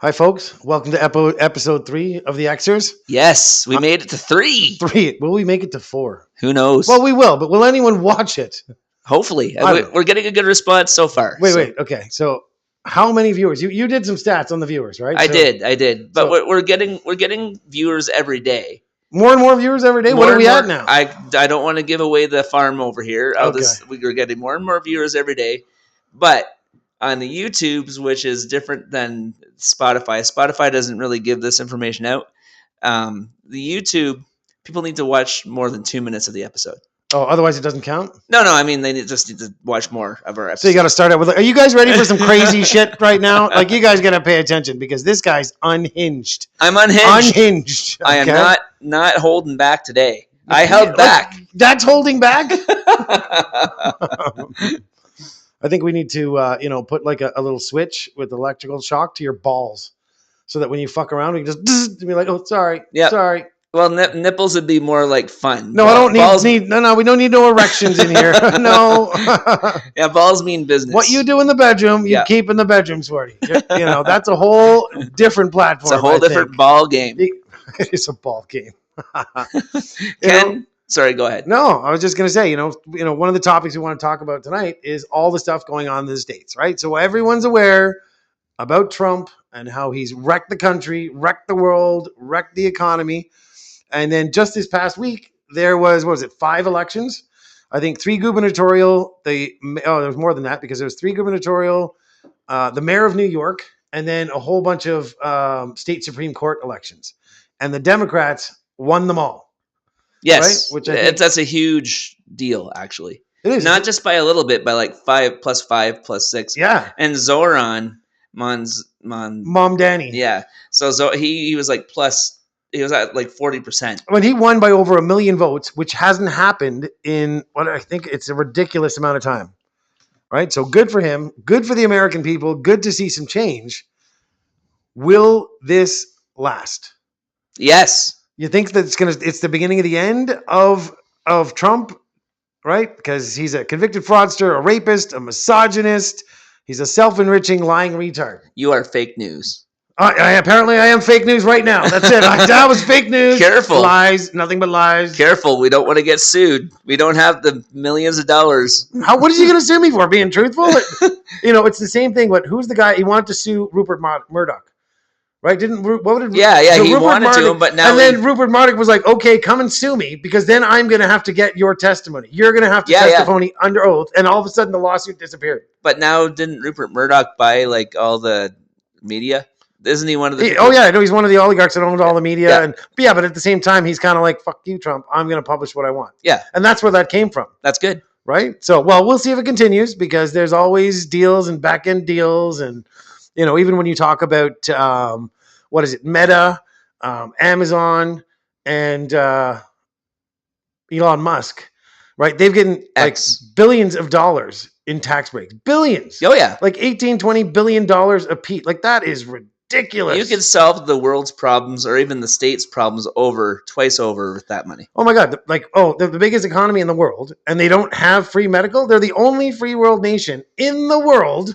Hi, folks. Welcome to episode 3 of the X-ers. Yes, we made it to 3. 3. Will we make it to 4? Who knows? Well, we will, but will anyone watch it? Hopefully. I don't know. We're getting a good response so far. Wait. Okay, so how many viewers? You did some stats on the viewers, right? I did. But we're getting viewers every day. More and more viewers every day? What are we at now? I don't want to give away the farm over here. Okay. We're getting more and more viewers every day. But on the YouTubes, which is different than Spotify doesn't really give this information out. The YouTube, people need to watch more than 2 minutes of the episode. Oh, otherwise it doesn't count? No, I mean, they just need to watch more of our episodes. So you got to start out with, are you guys ready for some crazy shit right now? Like, you guys got to pay attention because this guy's unhinged. I'm unhinged. Unhinged. Okay? I am not holding back today. I held back. That's holding back? I think we need to, put like a little switch with electrical shock to your balls so that when you fuck around, you can just be like, oh, sorry. Yep. Sorry. Well, nipples would be more like fun. No, I don't need no, we don't need no erections in here. No. Yeah, balls mean business. What you do in the bedroom, you keep in the bedroom, Swarty. That's a whole different platform. It's a whole different ball game. It's a ball game. Sorry, go ahead. No, I was just going to say, one of the topics we want to talk about tonight is all the stuff going on in the States, right? So everyone's aware about Trump and how he's wrecked the country, wrecked the world, wrecked the economy. And then just this past week, there was, 5 elections? I think 3 gubernatorial. There was more than that because there was 3 gubernatorial, the mayor of New York, and then a whole bunch of state Supreme Court elections. And the Democrats won them all. Yes, right? That's a huge deal, actually. It is. Not just by a little bit, by like 5 plus 5 plus 6. Yeah. And Zoran, Mom Danny. Yeah. So he was like he was at like 40%. When he won by over 1 million votes, which hasn't happened in what I think it's a ridiculous amount of time. Right? So good for him. Good for the American people. Good to see some change. Will this last? Yes. You think that it's the beginning of the end of Trump, right? Because he's a convicted fraudster, a rapist, a misogynist. He's a self-enriching, lying retard. You are fake news. Apparently I am fake news right now. That's it. That was fake news. Careful. Lies. Nothing but lies. Careful. We don't want to get sued. We don't have the millions of dollars. What is he going to sue me for? Being truthful? It's the same thing. But who's the guy? He wanted to sue Rupert Murdoch. Right? He Rupert wanted to, but now then Rupert Murdoch was like, okay, come and sue me because then I'm going to have to get your testimony. You're going to have to testify under oath, and all of a sudden the lawsuit disappeared. But now didn't Rupert Murdoch buy like all the media? Isn't he one of the? He's one of the oligarchs that owned all the media, but at the same time, he's kind of like, fuck you, Trump. I'm going to publish what I want. Yeah, and that's where that came from. That's good, right? So, we'll see if it continues because there's always deals and back end deals, and even when you talk about Meta, Amazon, and Elon Musk, right? They've gotten like billions of dollars in tax breaks. Billions. Oh, yeah. Like $18-20 billion a piece. Like, that is ridiculous. You can solve the world's problems or even the state's problems twice over with that money. Oh, my God. They're the biggest economy in the world, and they don't have free medical. They're the only free world nation in the world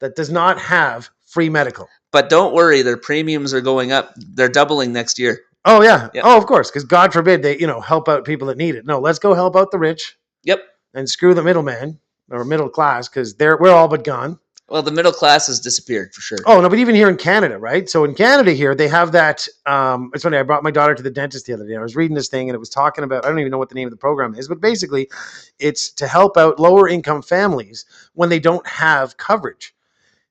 that does not have free medical. But don't worry, their premiums are going up. They're doubling next year. Oh, yeah. Yep. Oh, of course, because God forbid they, help out people that need it. No, let's go help out the rich. Yep. And screw the middleman or middle class because we're all but gone. Well, the middle class has disappeared for sure. Oh, no, but even here in Canada, right? So in Canada here, they have that. It's funny, I brought my daughter to the dentist the other day. I was reading this thing and it was talking about, I don't even know what the name of the program is, but basically it's to help out lower income families when they don't have coverage.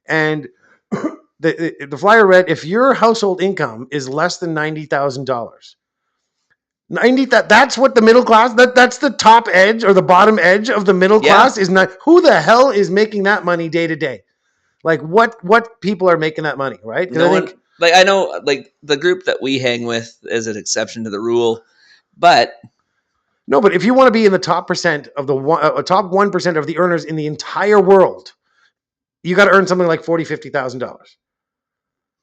And the flyer read, if your household income is less than $90,000, that's what the middle class, that's the top edge or the bottom edge of the middle class is not. Who the hell is making that money day to day? Like what people are making that money, right? I know like the group that we hang with is an exception to the rule, but if you want to be in the top percent of the top 1% of the earners in the entire world, you got to earn something like $40,000-$50,000.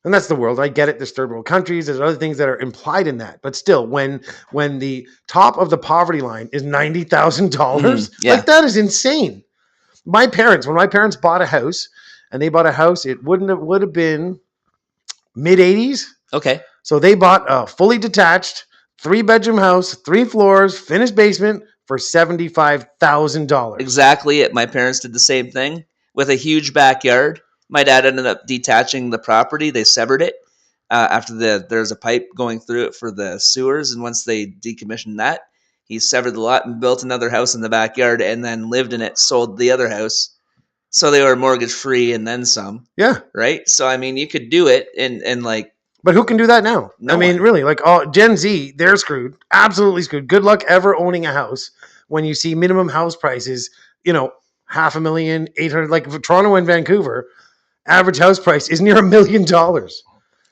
And that's the world. I get it. There's third world countries. There's other things that are implied in that. But still, when the top of the poverty line is $90,000, like that is insane. When my parents bought a house, and they bought a house, it would have been mid-'80s. Okay. So they bought a fully detached 3-bedroom house, 3 floors, finished basement for $75,000. Exactly. My parents did the same thing with a huge backyard. My dad ended up detaching the property. They severed it after there's a pipe going through it for the sewers, and once they decommissioned that, he severed the lot and built another house in the backyard, and then lived in it. Sold the other house, so they were mortgage free and then some. Yeah. Right. So I mean, you could do it, and like. But who can do that now? No I mean, one. really, like Gen Z, they're screwed. Absolutely screwed. Good luck ever owning a house when you see minimum house prices, $500,000, 800, like for Toronto and Vancouver, average house price is near $1 million.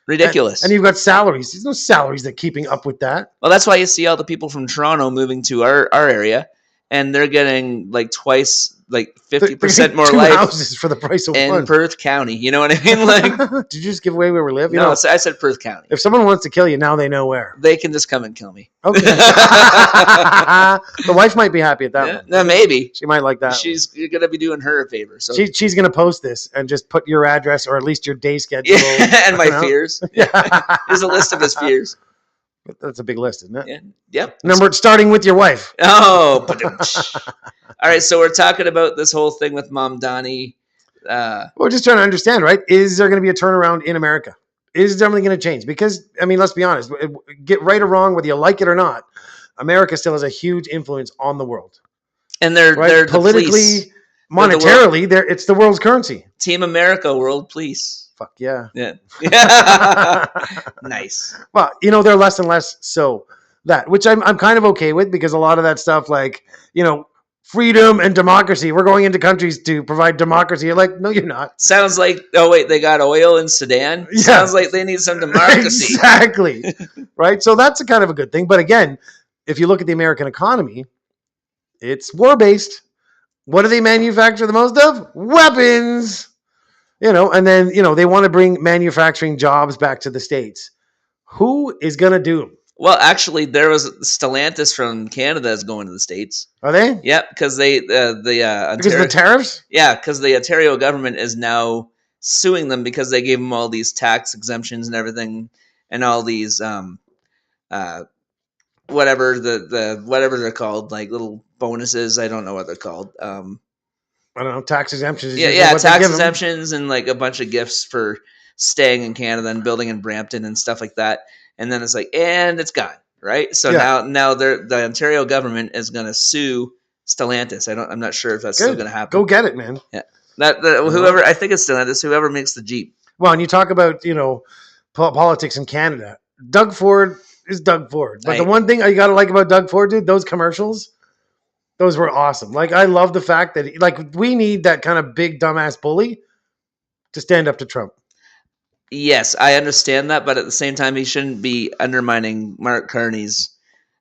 Ridiculous. And you've got salaries. There's no salaries that keeping up with that. Well, that's why you see all the people from Toronto moving to our area, and they're getting like twice, like 50% more 2 life houses for the price of in one. Perth County. You know what I mean? Like, Did you just give away where we live? no, I said Perth County. If someone wants to kill you, now they know where. They can just come and kill me. Okay. The wife might be happy at that one. No, maybe. She might like that. You're going to be doing her a favor. So she's going to post this and just put your address or at least your day schedule. and my fears. Yeah. Here's a list of his fears. That's a big list, isn't it? Yeah. Yep. Number starting with your wife. Oh. All right. So we're talking about this whole thing with Mom Donnie. We're just trying to understand, right? Is there going to be a turnaround in America? Is something going to change? Because, I mean, let's be honest. Get right or wrong, whether you like it or not, America still has a huge influence on the world. And they're politically, monetarily, it's the world's currency. Team America, world police. Fuck yeah. Yeah. Nice. Well, they're less and less so that, which I'm kind of okay with, because a lot of that stuff, like, freedom and democracy, we're going into countries to provide democracy. You're like, no, you're not. Sounds like, oh wait, they got oil in Sudan? Yeah. Sounds like they need some democracy. Exactly. Right? So that's a kind of a good thing. But again, if you look at the American economy, it's war-based. What do they manufacture the most of? Weapons. And then, they want to bring manufacturing jobs back to the States. Who is going to do them? Well, actually, there was Stellantis from Canada is going to the States. Are they? Yep, because because of the tariffs? Yeah, because the Ontario government is now suing them because they gave them all these tax exemptions and everything, and all these whatever they're called, like little bonuses. I don't know what they're called. I don't know, tax exemptions. Yeah, tax exemptions and like a bunch of gifts for staying in Canada and building in Brampton and stuff like that. And then it's like, and it's gone, right? So now the Ontario government is going to sue Stellantis. I'm not sure if that's still going to happen. Go get it, man. Yeah, whoever, I think it's Stellantis, whoever makes the Jeep. Well, and you talk about politics in Canada. Doug Ford is Doug Ford, but the one thing you got to like about Doug Ford, dude, those commercials. Those were awesome. Like, I love the fact that we need that kind of big dumbass bully to stand up to Trump. Yes, I understand that, but at the same time, he shouldn't be undermining Mark Carney's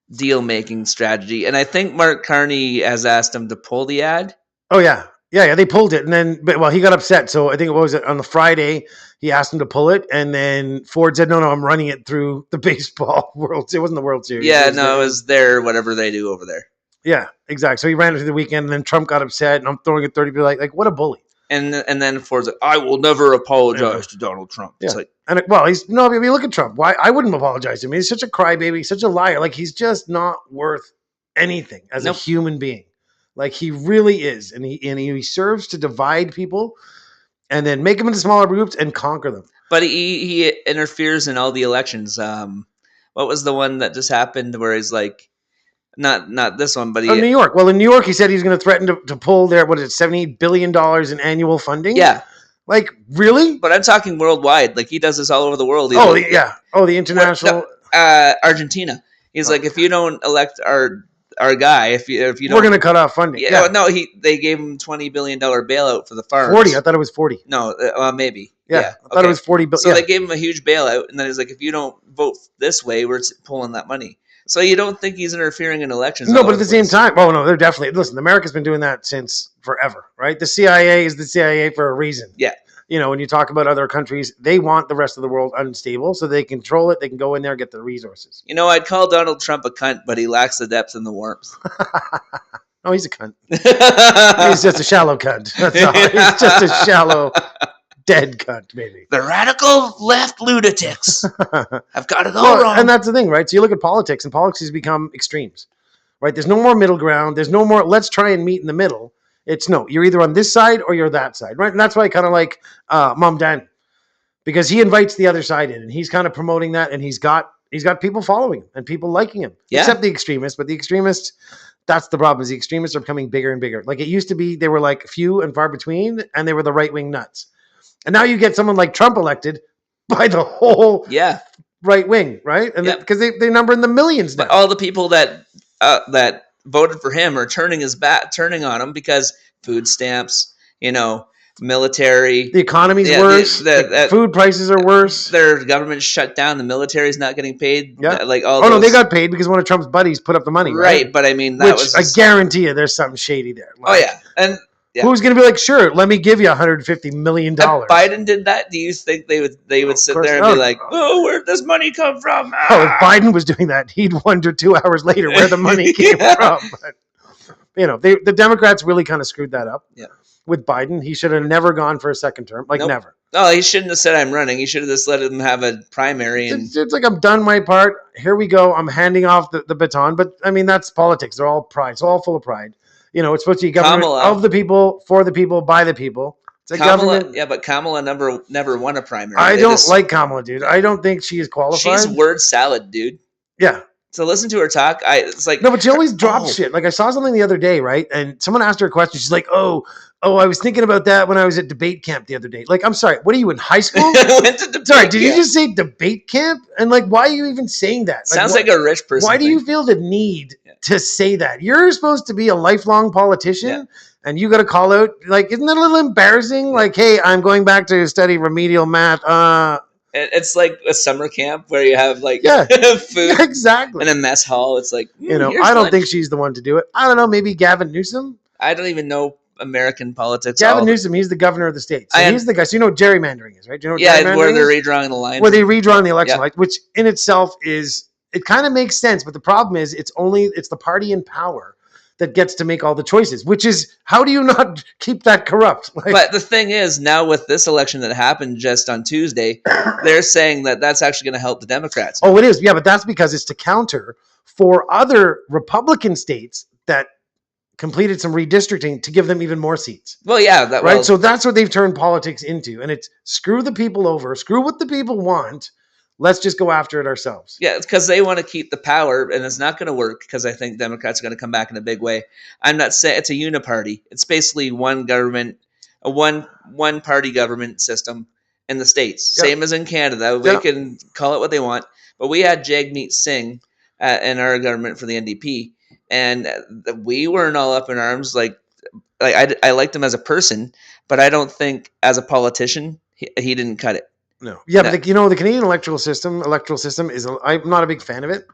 deal-making strategy. And I think Mark Carney has asked him to pull the ad. Oh, yeah. Yeah, they pulled it. And then, he got upset. So I think on the Friday, he asked him to pull it. And then Ford said, no, I'm running it through the baseball world. It wasn't the World Series. Yeah, it was whatever they do over there. Yeah, exactly. So he ran it through the weekend, and then Trump got upset, and I'm throwing it 30 people like what a bully. And then Ford's like, I will never apologize to Donald Trump. Yeah. It's like, I mean, look at Trump. Why? I wouldn't apologize to him. He's such a crybaby, such a liar. Like, he's just not worth anything as a human being. Like, he really is, and he serves to divide people, and then make them into smaller groups and conquer them. But he interferes in all the elections. What was the one that just happened where he's like, not this one, but New York. Well, in New York, he said he's going to threaten to pull their, $78 billion in annual funding? Yeah. Like, really? But I'm talking worldwide. Like, he does this all over the world. The international. Argentina. He's like, if you don't elect our guy, if you don't, we're going to cut off funding. Yeah. No, they gave him $20 billion bailout for the farms. 40. I thought it was 40. No, maybe. Yeah. I thought it was 40 billion. So they gave him a huge bailout, and then he's like, if you don't vote this way, we're pulling that money. So you don't think he's interfering in elections? No, but at the same time, they're definitely, listen, America's been doing that since forever, right? The CIA is the CIA for a reason. Yeah. When you talk about other countries, they want the rest of the world unstable so they control it. They can go in there, get the resources. I'd call Donald Trump a cunt, but he lacks the depth and the warmth. Oh, he's a cunt. He's just a shallow cunt. That's all. He's just a shallow Dead cunt, baby. The radical left lunatics have got it all Well, wrong. and that's the thing, right? So you look at politics, and politics has become extremes, right? There's no more middle ground. There's no more, let's try and meet in the middle. It's no, you're either on this side or you're that side, right? And that's why I kind of like Mom Dan, because he invites the other side in, and he's kind of promoting that, and he's got people following him and people liking him, except the extremists. But the extremists, that's the problem, is the extremists are becoming bigger and bigger. Like it used to be, they were like few and far between, and they were the right-wing nuts. And now you get someone like Trump elected by the whole right wing, right? And because they number in the millions now. But all the people that voted for him are turning on him because food stamps, military. The economy's worse. Food prices are worse. Their government shut down. The military's not getting paid. Yeah. No, they got paid because one of Trump's buddies put up the money. Right. But I mean, I guarantee you there's something shady there. And who's going to be like, sure, let me give you $150 million? If Biden did that, do you think they would sit there and be like, oh, where'd this money come from? Oh, if Biden was doing that, he'd wonder 2 hours later where the money came from. But, the Democrats really kind of screwed that up. Yeah. With Biden, he should have never gone for a second term. Never. No, he shouldn't have said I'm running. He should have just let him have a primary. And it's like, I'm done my part. Here we go. I'm handing off the baton. But, I mean, that's politics. They're all pride. It's all full of pride. It's supposed to be government of the people, for the people, by the people. It's a government. Yeah, but Kamala never won a primary. I don't like Kamala, dude. I don't think she is qualified. She's word salad, dude. Yeah. So listen to her talk. It's like, no, but she always drops shit. Like I saw something the other day, right? And someone asked her a question. She's like, oh, I was thinking about that when I was at debate camp the other day. Like, I'm sorry, what are you in high school? Went to debate sorry, did you just say debate camp? And like, why are you even saying that? Sounds like a rich person. Why do you feel the need to say that? You're supposed to be a lifelong politician, and you got to call out. Like, isn't that a little embarrassing? Like, hey, I'm going back to study remedial math. It's like a summer camp where you have like food, exactly, in a mess hall. It's like I don't think she's the one to do it. I don't know. Maybe Gavin Newsom. I don't even know American politics. Gavin Newsom, he's the governor of the state. So he's the guy. So you know what gerrymandering is, right? Do you know what gerrymandering where they're redrawing the line. Where they redrawing the election line, which in itself is, it kind of makes sense. But the problem is it's the party in power that gets to make all the choices, which is, how do you not keep that corrupt? But the thing is, now with this election that happened just on Tuesday, they're saying that that's actually going to help the Democrats. Oh, it is. Yeah, but that's because it's to counter for other Republican states that completed some redistricting to give them even more seats. Well, yeah. Right? So that's what they've turned politics into. And it's screw the people over, screw what the people want. Let's just go after it ourselves. Yeah, it's because they want to keep the power, and it's not going to work because I think Democrats are going to come back in a big way. I'm not saying it's a uniparty. It's basically one government, a one party government system in the States. Yep. Same as in Canada. They can call it what they want. But we had Jagmeet Singh in our government for the NDP, and we weren't all up in arms. Like I liked him as a person, but I don't think as a politician he didn't cut it. No. Yeah, but the Canadian electoral system is, I'm not a big fan of it.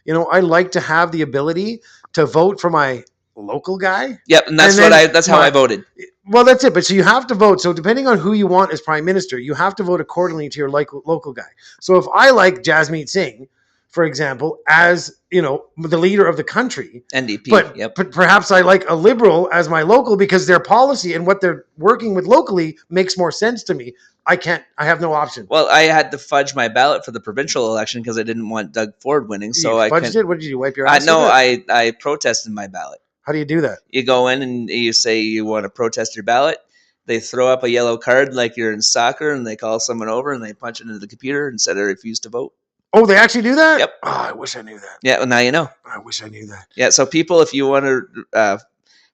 I like to have the ability to vote for my local guy. Yep, and that's how I voted. Well, that's it. But so you have to vote. So depending on who you want as prime minister, you have to vote accordingly to your local guy. So if I like Jagmeet Singh, for example, as the leader of the country, NDP, but perhaps I like a liberal as my local because their policy and what they're working with locally makes more sense to me. I have no option. Well, I had to fudge my ballot for the provincial election because I didn't want Doug Ford winning. So I fudged it. What did you do? Wipe your ass? No, I protested my ballot. How do you do that? You go in and you say you want to protest your ballot. They throw up a yellow card like you're in soccer, and they call someone over and they punch it into the computer and said I refuse to vote. Oh, they actually do that? Yep. Oh, I wish I knew that. Yeah, well, now you know. I wish I knew that. Yeah, so people, if you want to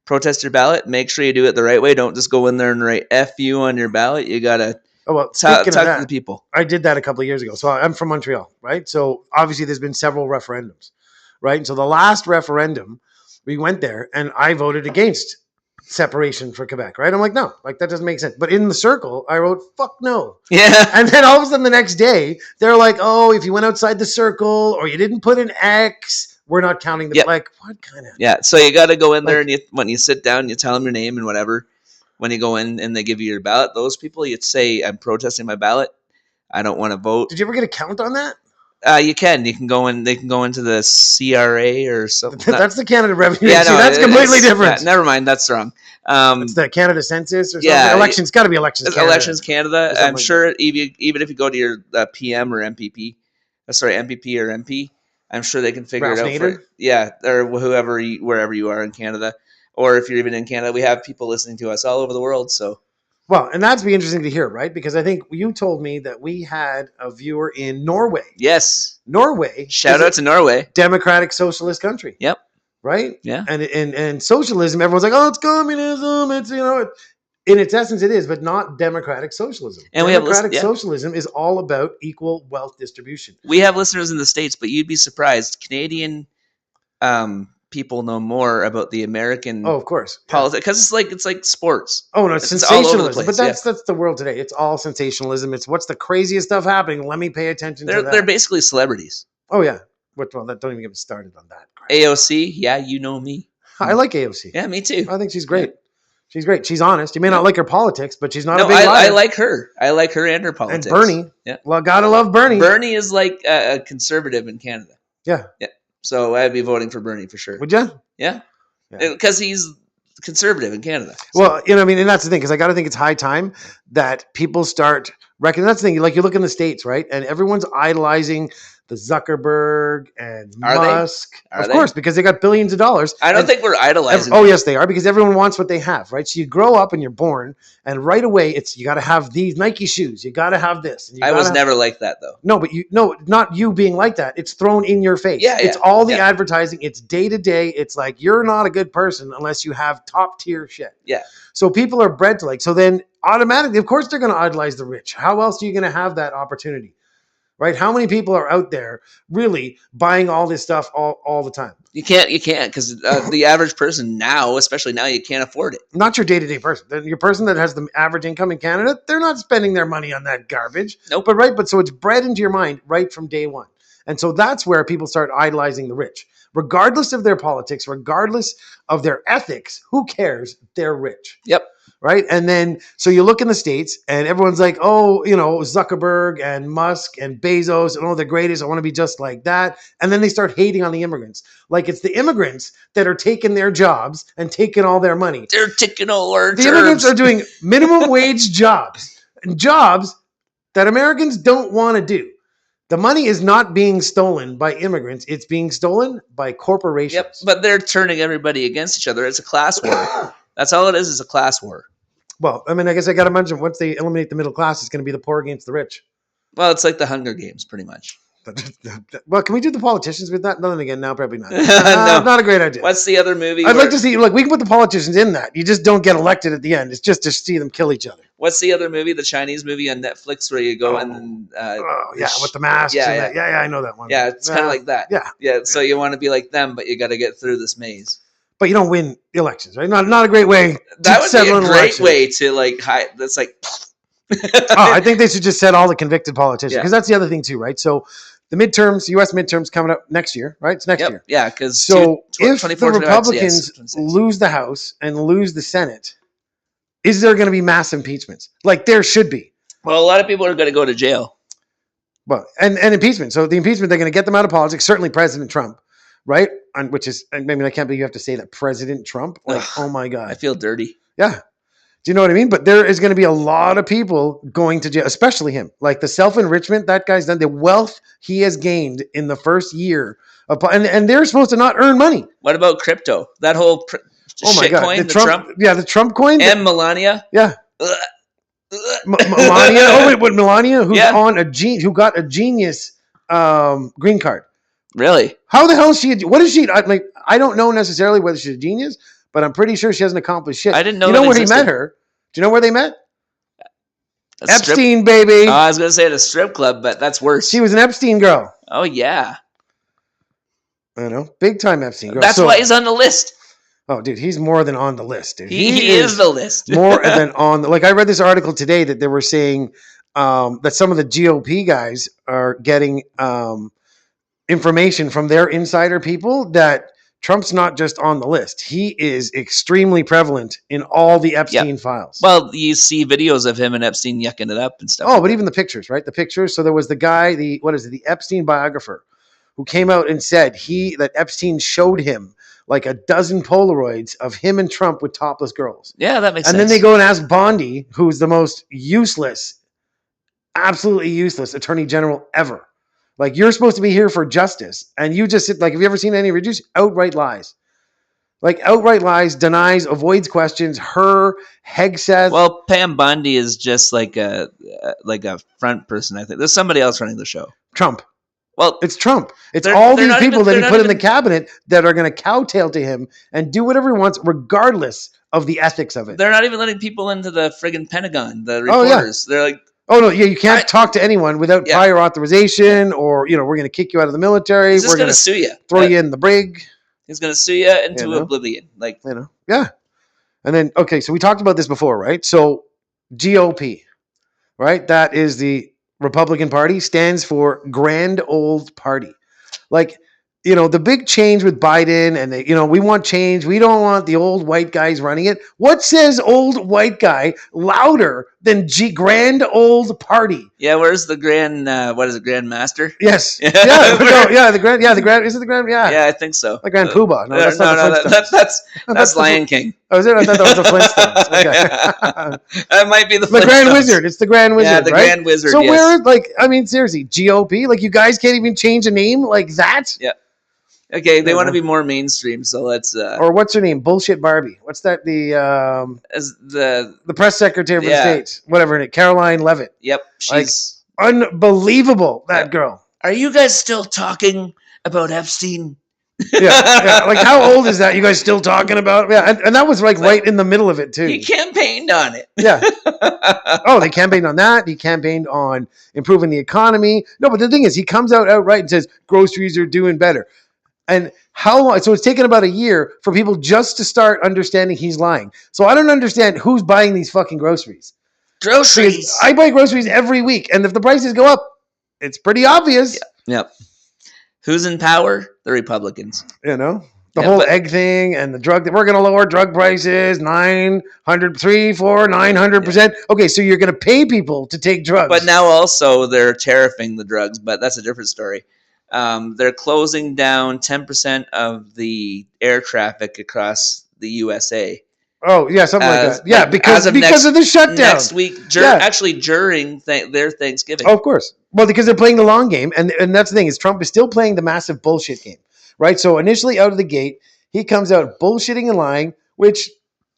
protest your ballot, make sure you do it the right way. Don't just go in there and write F you on your ballot. You got to talk to the people. I did that a couple of years ago. So I'm from Montreal, right? So obviously there's been several referendums, right? And so the last referendum, we went there and I voted against separation for Quebec, right? I'm like, no, like that doesn't make sense. But in the circle, I wrote, fuck no. Yeah. And then all of a sudden the next day, they're like, oh, if you went outside the circle or you didn't put an X, we're not counting the, like, what kind of. Yeah. So you got to go in there and when you sit down, you tell them your name and whatever. When you go in and they give you your ballot, those people, you'd say, I'm protesting my ballot. I don't want to vote. Did you ever get a count on that? You can. You can go in. They can go into the CRA or something. That's the Canada Revenue. Yeah, no, that's completely different. Never mind. That's wrong. It's the Canada Census or something. Yeah, Elections got to be Elections Canada. Elections Canada. something I'm like sure even if you go to your PM or MPP, MPP or MP, I'm sure they can figure Ralph it out Nader? or whoever wherever you are in Canada, or if you're even in Canada, we have people listening to us all over the world. So Well, and that's be interesting to hear, right? Because I think you told me that we had a viewer in Norway. yes, Norway. shout out to Norway. Democratic socialist country. Yep. Right? Yeah. And socialism, everyone's like, oh, it's communism. It's, in its essence it is, but not democratic socialism. And democratic socialism is all about equal wealth distribution. We have listeners in the States, but you'd be surprised. Canadian people know more about the American of course politics because it's like sports. Oh no, it's sensationalism. All over the place. But that's the world today. It's all sensationalism. It's what's the craziest stuff happening. Let me pay attention to that. They're basically don't even get me started on that. AOC, yeah, you know me. I like AOC. Yeah, me too. I think she's great. Yeah. She's great. She's honest. You may not like her politics, but she's not a big liar. I like her. I like her and her politics. And Bernie. Yeah. Well, gotta love Bernie. Bernie is like a conservative in Canada. Yeah. Yeah. So I'd be voting for Bernie for sure. Would you? Yeah. Because he's conservative in Canada. So. Well, and that's the thing, because I got to think it's high time that people start recognizing. That's the thing. Like you look in the States, right? And everyone's idolizing the Zuckerberg and Musk. Of course, because they got billions of dollars. I don't think we're idolizing. Oh, yes, they are, because everyone wants what they have, right? So you grow up and you're born, and right away you got to have these Nike shoes. You got to have this. And I was never like that, though. No, but not you being like that. It's thrown in your face. Yeah, it's all the advertising. It's day to day. It's like you're not a good person unless you have top tier shit. Yeah. So people are bred to so then automatically, of course, they're going to idolize the rich. How else are you going to have that opportunity? Right? How many people are out there really buying all this stuff all the time? You can't because the average person now, especially now, you can't afford it. Not your day-to-day person. Your person that has the average income in Canada, they're not spending their money on that garbage. Nope. But so it's bred into your mind right from day one. And so that's where people start idolizing the rich. Regardless of their politics, regardless of their ethics, who cares? They're rich. Yep. Right. And then, so you look in the States and everyone's like, oh, Zuckerberg and Musk and Bezos and they're greatest. I want to be just like that. And then they start hating on the immigrants. Like it's the immigrants that are taking their jobs and taking all their money. They're taking all our The immigrants are doing minimum wage jobs and jobs that Americans don't want to do. The money is not being stolen by immigrants. It's being stolen by corporations. Yep. But they're turning everybody against each other. It's a class war. That's all it is a class war. Well, I mean, I guess I got to mention, once they eliminate the middle class, it's going to be the poor against the rich. Well, it's like the Hunger Games, pretty much. Well, can we do the politicians with that? Then again, now probably not. No. Not a great idea. What's the other movie? I'd like to see, we can put the politicians in that. You just don't get elected at the end. It's just to see them kill each other. What's the other movie? The Chinese movie on Netflix where you go and with the masks. Yeah, I know that one. Yeah, it's kind of like that. Yeah. So you want to be like them, but you got to get through this maze. But you don't win elections, right? Not a great way. That would be a great way to hide. That's like. I think they should just set all the convicted politicians, because that's the other thing too, right? So the midterms, U.S. midterms coming up next year, right? It's next year. Yeah, because if the Republicans lose the House and lose the Senate, is there going to be mass impeachments? There should be. Well, a lot of people are going to go to jail. Well, and impeachment. So the impeachment, they're going to get them out of politics. Certainly President Trump. Right? Which is, I mean, I can't believe you have to say that, President Trump. Oh my God. I feel dirty. Yeah. Do you know what I mean? But there is going to be a lot of people going to jail, especially him. Like the self-enrichment that guy's done, the wealth he has gained in the first year. And they're supposed to not earn money. What about crypto? That whole my God. coin, the Trump. Yeah, the Trump coin. And Melania. Yeah. Melania. Oh, wait, Melania, who got a genius green card. Really? How the hell is she? What is she? I don't know necessarily whether she's a genius, but I'm pretty sure she hasn't accomplished shit. I didn't know. You know where he met her? Do you know where they met? Epstein, baby. I was going to say at a strip club, but that's worse. She was an Epstein girl. Oh yeah. I know, big time Epstein girl. That's why he's on the list. Oh, dude, he's more than on the list. Dude. He is the list. More than on the. I read this article today that they were saying that some of the GOP guys are getting information from their insider people that Trump's not just on the list. He is extremely prevalent in all the Epstein files. Well, you see videos of him and Epstein yucking it up and stuff. Oh, but even the pictures, right? The pictures. So there was the guy, the Epstein biographer, who came out and said that Epstein showed him like a dozen Polaroids of him and Trump with topless girls. Yeah, that makes And sense. then they go and ask Bondi, who's the most useless, absolutely useless attorney general ever. Like, you're supposed to be here for justice, and you just sit, like, have you ever seen any reduce? Outright lies. Like, outright lies, denies, avoids questions. Hegseth. Well, Pam Bondi is just like a front person, I think. There's somebody else running the show. Trump. Well, It's Trump. It's they're- all they're these not people even- that he they're put not in the even- cabinet that are going to kowtail to him and do whatever he wants, regardless of the ethics of it. they're not even letting people into the friggin' Pentagon, the Oh, yeah. reporters. They're like, Oh, no, yeah, you can't talk to anyone without Yeah. prior authorization, or, we're going to kick you out of the military. he's just We're going going to to sue you. throw you in the brig. He's going to sue you into You know? oblivion. Like, Yeah. And then, okay, so we talked about this before, right? So GOP, right? That is the Republican Party, stands for Grand Old Party. Like, the big change with Biden, and we want change. We don't want the old white guys running it. What says old white guy louder than Grand Old Party? yeah, where's the grand, what is it, Grand Master? Yes. Yeah. The grand, is it the grand? Yeah. Yeah, I think so. The Grand Poobah. No, Yeah, that's not the Flintstones. that's Lion King. Oh, is it? I thought that was the Flintstones. Okay. That might be the The Grand Flintstones. Wizard. It's the Grand Wizard, Yeah, the right? Grand Wizard, So yes. seriously, GOP? Like, you guys can't even change a name like that? Yeah. Okay, they Yeah. want to be more mainstream, so let's Or what's her name? Bullshit Barbie. What's that? The as the press secretary for the Yeah. States. Whatever it is. Caroline Levitt. yep, she's Unbelievable, that Yeah. girl. Are you guys still talking about Epstein? Yeah. Like, how old is that? You guys still talking about? Yeah, and that was like Like, right in the middle of it too. He campaigned on it. Yeah. Oh, they campaigned on that. He campaigned on improving the economy. No, but the thing is, he comes out outright and says groceries are doing better. And how long? So it's taken about a year for people just to start understanding he's lying. So I don't understand who's buying these fucking groceries. Groceries. Because I buy groceries every week, and if the prices go up, it's pretty obvious. Yep. Who's in power? The Republicans. The Yeah, whole but- egg thing and the drug, we're going to lower drug prices 900%. Okay, so you're going to pay people to take drugs. But now also they're tariffing the drugs, but that's a different story. They're closing down 10% of the air traffic across the USA. Oh, yeah, something like that. Yeah, like, because of the shutdown. Next week, Yeah. actually during their Thanksgiving. Oh, of course. Well, because they're playing the long game, and that's the thing, is Trump is still playing the massive bullshit game, right? So initially out of the gate, he comes out bullshitting and lying, which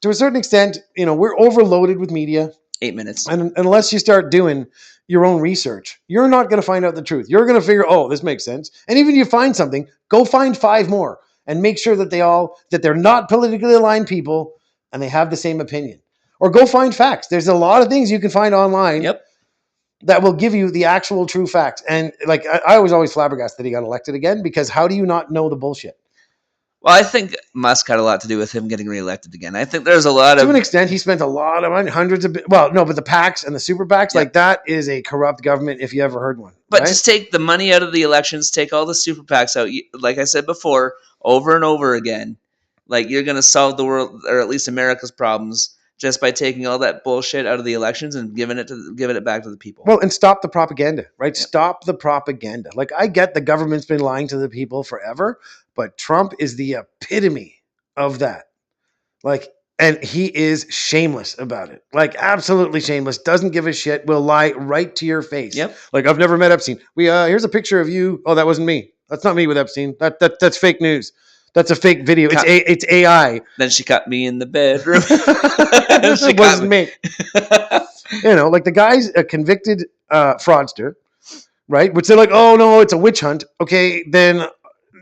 to a certain extent, we're overloaded with media. 8 minutes. And unless you start doing your own research, you're not going to find out the truth. You're going to figure, oh, this makes sense. And even if you find something, go find 5 more and make sure that they're not politically aligned people and they have the same opinion. Or go find facts. There's a lot of things you can find online Yep. that will give you the actual true facts. And like, I was always flabbergasted that he got elected again, because how do you not know the bullshit? Well, I think Musk had a lot to do with him getting reelected again. I think there's a lot To of an extent, he spent a lot of money, hundreds of, but the PACs and the super PACs, Yeah. like, that is a corrupt government if you ever heard one. But right? just take the money out of the elections, take all the super PACs out. Like I said before, over and over again, like, you're going to solve the world, or at least America's problems, just by taking all that bullshit out of the elections and giving it back to the people. Well, and stop the propaganda, right? Yeah. Stop the propaganda. Like, I get the government's been lying to the people forever, but Trump is the epitome of that. Like, and he is shameless about it. Like, absolutely shameless. Doesn't give a shit. Will lie right to your face. Yep. Like, I've never met Epstein. Here's a picture of you. Oh, that wasn't me. That's not me with Epstein. That's fake news. That's a fake video. It's AI. Then she caught me in the bedroom. It wasn't me. Like, the guy's a convicted fraudster, right? Which they're like, oh no, it's a witch hunt. Okay, then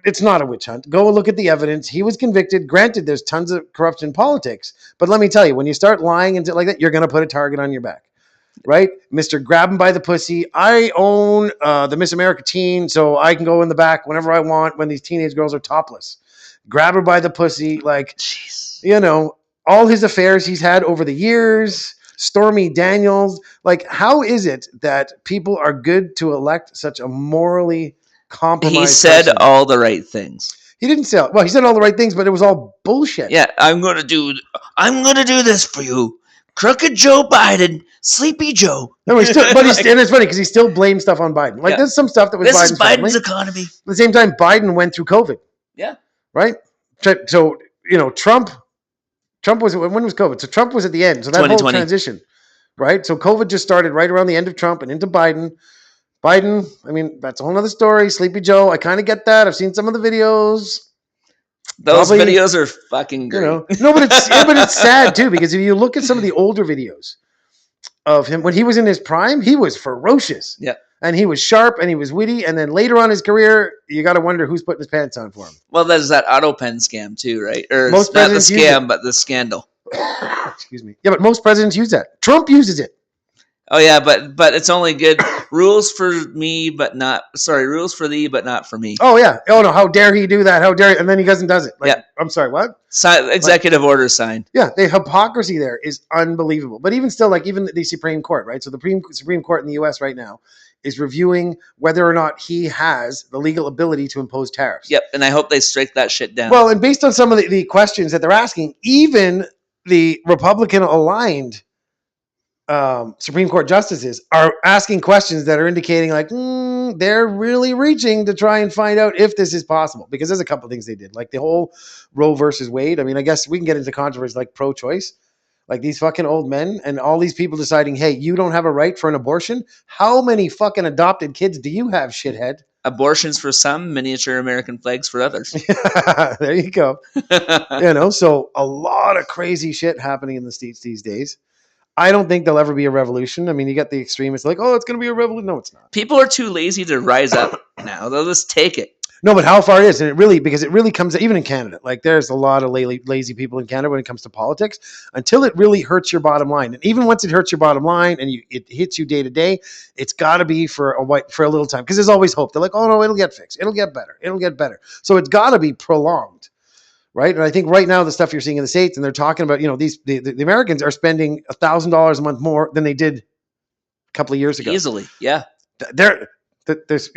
it's not a witch hunt. Go and look at the evidence. He was convicted. Granted, there's tons of corruption in politics, but let me tell you, when you start lying and like that, you're going to put a target on your back, right? Mr. Grab him by the pussy. I own the Miss America teen, so I can go in the back whenever I want when these teenage girls are topless. Grab her by the pussy, like, Jeez. all his affairs he's had over the years, Stormy Daniels. Like, how is it that people are good to elect such a morally compromised He said person? all the right things. He didn't say, well, he said all the right things, but it was all bullshit. Yeah, I'm gonna do this for you. Crooked Joe Biden, Sleepy Joe. No, and it's funny because he still blames stuff on Biden. Like there's some stuff that was This Biden's is Biden's family. economy. At the same time, Biden went through COVID. Yeah. Right. So Trump was, when was COVID? So Trump was at the end. So that whole 2020. transition, right? So COVID just started right around the end of Trump and into Biden. Biden, I mean, that's a whole other story. Sleepy Joe, I kind of get that. I've seen some of the videos. Those videos are fucking great. No, but it's sad too, because if you look at some of the older videos of him when he was in his prime, he was ferocious. Yeah. And he was sharp and he was witty. And then later on in his career, you got to wonder who's putting his pants on for him. Well, there's that auto pen scam too, right? Or most not the scam, but the scandal. Excuse me. Yeah, but most presidents use that. Trump uses it. Oh yeah, but it's only good rules for me, but not rules for thee, but not for me. Oh yeah. Oh no, how dare he do that? How dare he? And then he does it. Like, yeah. I'm sorry, what? Executive order signed. Yeah, the hypocrisy there is unbelievable. But even still, like even the Supreme Court, right? So the Supreme Court in the U.S. right now is reviewing whether or not he has the legal ability to impose tariffs. Yep, and I hope they strike that shit down. Well, and based on some of the questions that they're asking, even the Republican-aligned Supreme Court justices are asking questions that are indicating like they're really reaching to try and find out if this is possible, because there's a couple of things they did, like the whole Roe versus Wade. I mean, I guess we can get into controversy like pro-choice, like these fucking old men and all these people deciding, hey, you don't have a right for an abortion. How many fucking adopted kids do you have, shithead? Abortions for some, miniature American flags for others. There you go. So a lot of crazy shit happening in the States these days. I don't think there'll ever be a revolution. I mean, you got the extremists like, oh, it's going to be a revolution. No, it's not. People are too lazy to rise up now. They'll just take it. No, but how far it is, and because it really comes, even in Canada, like there's a lot of lazy people in Canada when it comes to politics, until it really hurts your bottom line. And even once it hurts your bottom line and it hits you day to day, it's got to be for a little time, because there's always hope. They're like, oh no, it'll get fixed. It'll get better. It'll get better. So it's got to be prolonged. Right. And I think right now the stuff you're seeing in the States, and they're talking about, the Americans are spending $1,000 a month more than they did a couple of years ago. Easily. Yeah. There's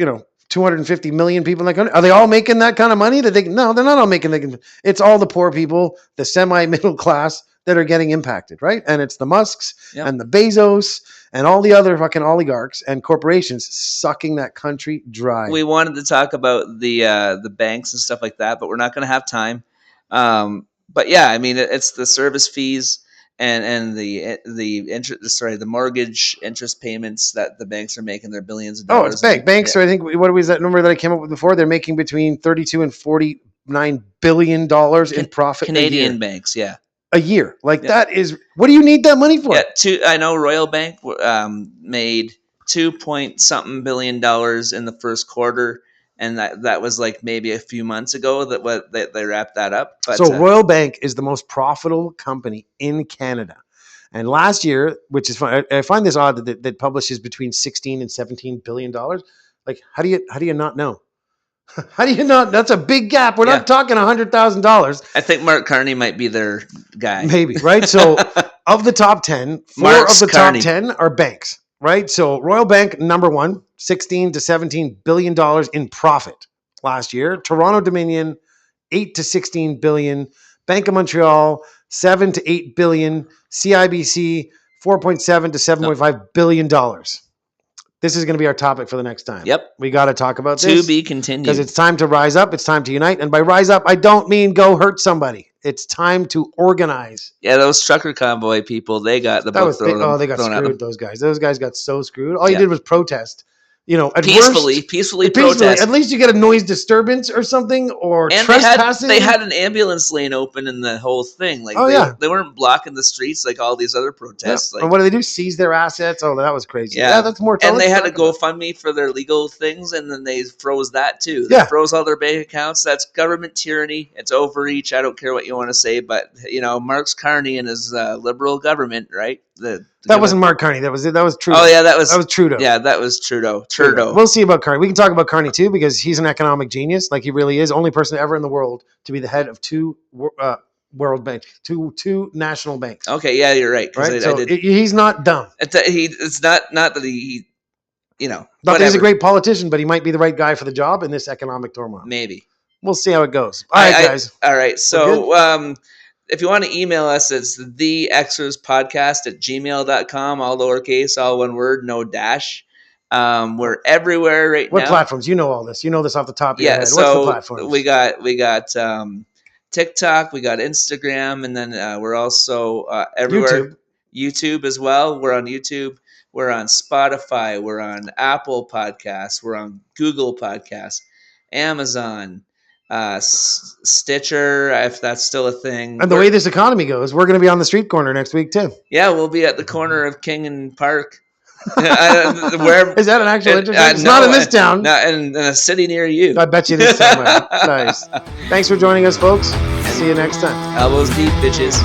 250 million people in that country. Are they all making that kind of money? No, they're not all making. It's all the poor people, the semi-middle class that are getting impacted. Right. And it's the Musks and the Bezos and all the other fucking oligarchs and corporations sucking that country dry. We wanted to talk about the banks and stuff like that, but we're not going to have time. But yeah, I mean, it's the service fees and the mortgage interest payments that the banks are making. Their billions of dollars. Oh, it's banks. Yeah. So I think what was that number that I came up with before? They're making between 32 and 49 billion dollars in profit. Canadian banks, yeah, a year. Like that is, what do you need that money for? Yeah, I know Royal Bank made $2 billion in the first quarter. And that was like maybe a few months ago that they wrapped that up. But, so Royal Bank is the most profitable company in Canada. And last year, which is fun, I find this odd that publishes between 16 and 17 billion dollars. Like, how do you not know? How do you not? That's a big gap. We're not talking $100,000. I think Mark Carney might be their guy. Maybe, right? So of the top 10, top 10 are banks. Right. So Royal Bank, number one, $16 to $17 billion in profit last year. Toronto Dominion, $8 to $16 billion. Bank of Montreal, $7 to $8 billion. CIBC, $4.7 to $7.5 billion. This is going to be our topic for the next time. Yep. We got to talk about this. To be continued. Because it's time to rise up. It's time to unite. And by rise up, I don't mean go hurt somebody. It's time to organize. Yeah, those trucker convoy people, they got the book thrown at them. They got screwed, those guys. Those guys got so screwed. All you did was protest. Peacefully protest. At least you get a noise disturbance or something, or and trespassing. They had an ambulance lane open in the whole thing. Like, they weren't blocking the streets like all these other protests. Yeah. Like, and what do they do? Seize their assets? Oh, that was crazy. Yeah, that's more. And they had a GoFundMe for their legal things, and then they froze that too. They froze all their bank accounts. That's government tyranny. It's overreach. I don't care what you want to say, but Mark Carney and his liberal government, right? That wasn't Mark Carney. That was Trudeau. Oh yeah, that was Trudeau. Yeah, that was Trudeau. We'll see about Carney. We can talk about Carney too, because he's an economic genius. Like, he really is. Only person ever in the world to be the head of two world banks, two national banks. Okay, yeah, you're right. Right. He's not dumb. It's not that he. Not that he's a great politician, but he might be the right guy for the job in this economic turmoil. Maybe. We'll see how it goes. All right, guys. All right. So if you want to email us, it's the X-ers podcast at gmail.com, all lowercase, all one word, no dash. We're everywhere right What now. platforms? You know all this. You know this off the top of your Yeah, head. What's the so platforms? we got TikTok, we got Instagram, and then we're also everywhere. YouTube as well. We're on YouTube. We're on Spotify. We're on Apple Podcasts. We're on Google Podcasts, Amazon, Stitcher, if that's still a thing. And the way this economy goes, we're going to be on the street corner next week too. Yeah, we'll be at the corner of King and Park. Where is that an actual intersection? It's not in this town. Not in a city near you. I bet you it is somewhere. Nice. Thanks for joining us, folks. See you next time. Elbows deep, bitches.